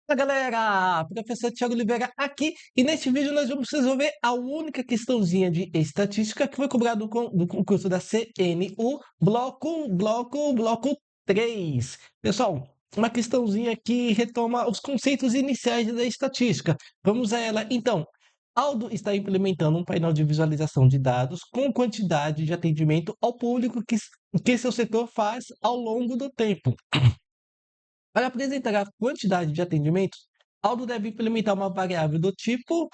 Fala galera, professor Thiago Oliveira aqui e neste vídeo nós vamos resolver a única questãozinha de estatística que foi cobrado do concurso da CNU, bloco 3. Pessoal, uma questãozinha que retoma os conceitos iniciais da estatística. Vamos a ela então. Aldo está implementando um painel de visualização de dados com quantidade de atendimento ao público que seu setor faz ao longo do tempo. Para apresentar a quantidade de atendimentos, Aldo deve implementar uma variável do tipo.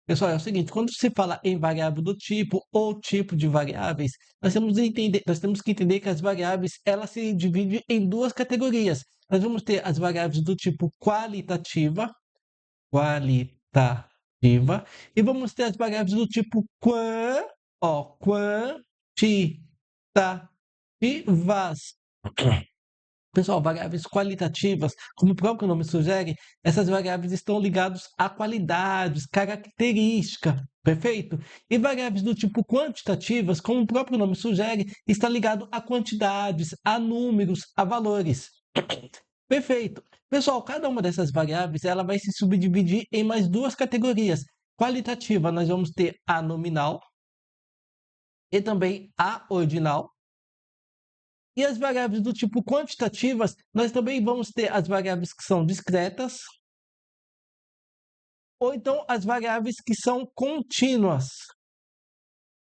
Pessoal, é o seguinte: quando se fala em variável do tipo ou tipo de variáveis, nós temos que entender que as variáveis elas se dividem em duas categorias. Nós vamos ter as variáveis do tipo qualitativa, e vamos ter as variáveis do tipo quantitativas. Pessoal, variáveis qualitativas, como o próprio nome sugere, essas variáveis estão ligadas a qualidades, característica, perfeito? E variáveis do tipo quantitativas, como o próprio nome sugere, está ligado a quantidades, a números, a valores. Perfeito. Pessoal, cada uma dessas variáveis, ela vai se subdividir em mais duas categorias. Qualitativa, nós vamos ter a nominal e também a ordinal. E as variáveis do tipo quantitativas, nós também vamos ter as variáveis que são discretas, ou então as variáveis que são contínuas.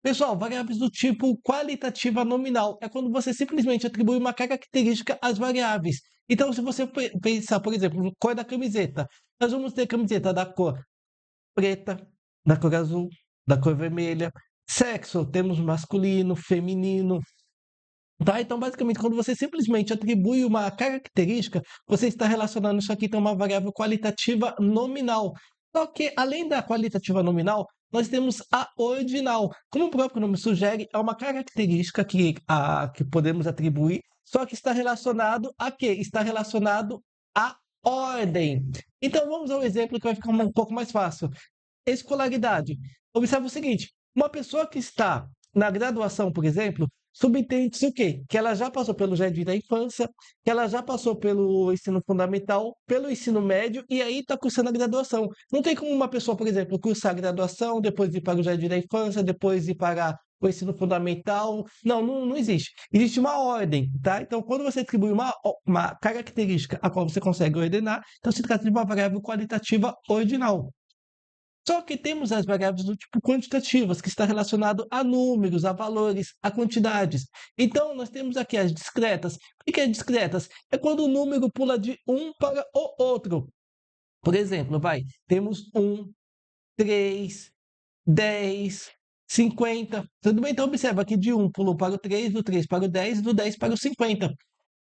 Pessoal, variáveis do tipo qualitativa nominal é quando você simplesmente atribui uma característica às variáveis. Então, se você pensar, por exemplo, no cor da camiseta, nós vamos ter camiseta da cor preta, da cor azul, da cor vermelha. Sexo, temos masculino, feminino. Tá? Então, basicamente, quando você simplesmente atribui uma característica, você está relacionando isso aqui com uma variável qualitativa nominal. Só que, além da qualitativa nominal, nós temos a ordinal. Como o próprio nome sugere, é uma característica que podemos atribuir, só que está relacionado a quê? Está relacionado à ordem. Então, vamos ao exemplo que vai ficar um pouco mais fácil. Escolaridade. Observe o seguinte: uma pessoa que está na graduação, por exemplo, subentende-se o quê? Que ela já passou pelo jardim da infância, que ela já passou pelo ensino fundamental, pelo ensino médio e aí está cursando a graduação. Não tem como uma pessoa, por exemplo, cursar a graduação, depois ir para o jardim da infância, depois ir para o ensino fundamental. Não existe. Existe uma ordem, tá? Então, quando você atribui uma característica a qual você consegue ordenar, então se trata de uma variável qualitativa ordinal. Só que temos as variáveis do tipo quantitativas, que está relacionado a números, a valores, a quantidades. Então, nós temos aqui as discretas. O que é discretas? É quando o número pula de um para o outro. Por exemplo, temos 1, 3, 10, 50. Tudo bem? Então, observa que de 1 pulou para o 3, do 3 para o 10, do 10 para o 50.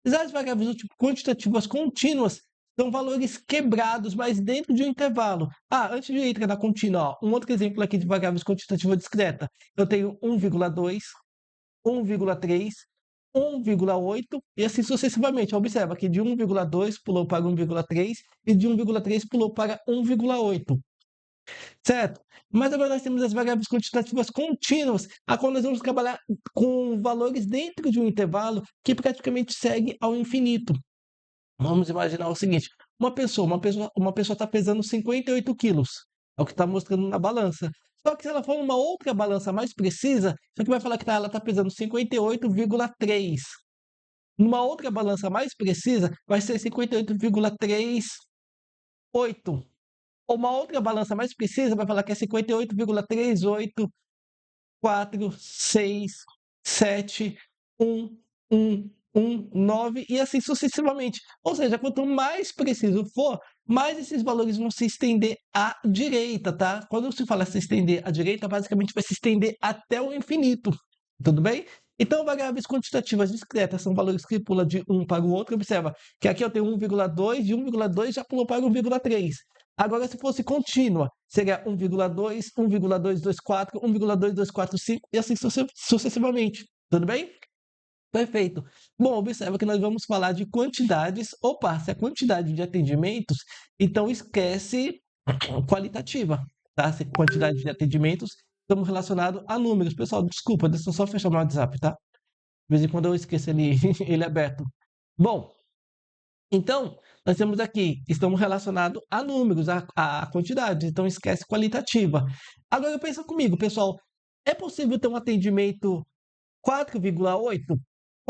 As variáveis do tipo quantitativas contínuas são valores quebrados, mas dentro de um intervalo. Antes de entrar na contínua, um outro exemplo aqui de variáveis quantitativa discreta. Eu tenho 1,2, 1,3, 1,8 e assim sucessivamente. Observa que de 1,2 pulou para 1,3 e de 1,3 pulou para 1,8. Certo? Mas agora nós temos as variáveis quantitativas contínuas, a qual nós vamos trabalhar com valores dentro de um intervalo que praticamente segue ao infinito. Vamos imaginar o seguinte: uma pessoa está pesando 58 quilos, é o que está mostrando na balança. Só que se ela for uma outra balança mais precisa, isso aqui vai falar que ela está pesando 58,3. Numa outra balança mais precisa, vai ser 58,38. Uma outra balança mais precisa vai falar que é 58,38,46,7,1,1,9 e assim sucessivamente. Ou seja, quanto mais preciso for, mais esses valores vão se estender à direita, tá? Quando se fala se estender à direita, basicamente vai se estender até o infinito. Tudo bem? Então, variáveis quantitativas discretas são valores que pulam de um para o outro. Observa que aqui eu tenho 1,2, de 1,2 já pulou para 1,3. Agora, se fosse contínua, seria 1,2, 1,224, 1,2245 e assim sucessivamente. Tudo bem? Perfeito. Bom, observa que nós vamos falar de quantidades. Opa, se é quantidade de atendimentos, então esquece qualitativa, tá? Se é quantidade de atendimentos, estamos relacionados a números. Pessoal, desculpa, deixa eu só fechar meu WhatsApp, tá? De vez em quando eu esqueço ele, ele aberto. Bom, Então, nós temos aqui, estamos relacionados a números, a quantidade, então esquece qualitativa. Agora pensa comigo, pessoal, é possível ter um atendimento 4,8?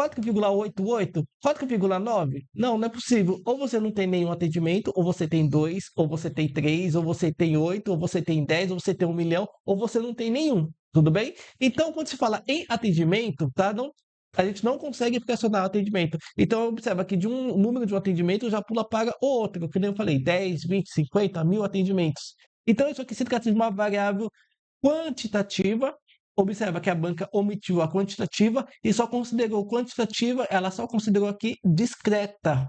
4,88? 4,9? Não, não é possível. Ou você não tem nenhum atendimento, ou você tem dois, ou você tem três, ou você tem 8, ou você tem 10, ou você tem 1 milhão, ou você não tem nenhum. Tudo bem? Então, quando se fala em atendimento, tá? Não, a gente não consegue fracionar o atendimento. Então, observa que de um número de um atendimento já pula para o outro, que nem eu falei, 10, 20, 50, 1000 atendimentos. Então, isso aqui se trata de uma variável quantitativa. Observa que a banca omitiu a quantitativa e só considerou quantitativa, ela só considerou aqui discreta.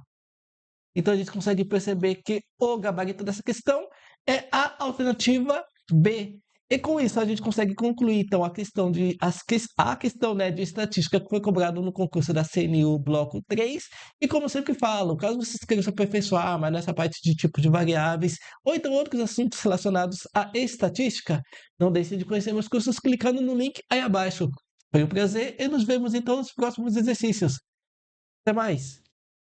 Então a gente consegue perceber que o gabarito dessa questão é a alternativa B. E com isso a gente consegue concluir então a questão, né, de estatística que foi cobrada no concurso da CNU Bloco 3. E como sempre falo, caso vocês queiram se aperfeiçoar mais nessa parte de tipo de variáveis ou então outros assuntos relacionados à estatística, não deixe de conhecer meus cursos clicando no link aí abaixo. Foi um prazer e nos vemos então nos próximos exercícios. Até mais!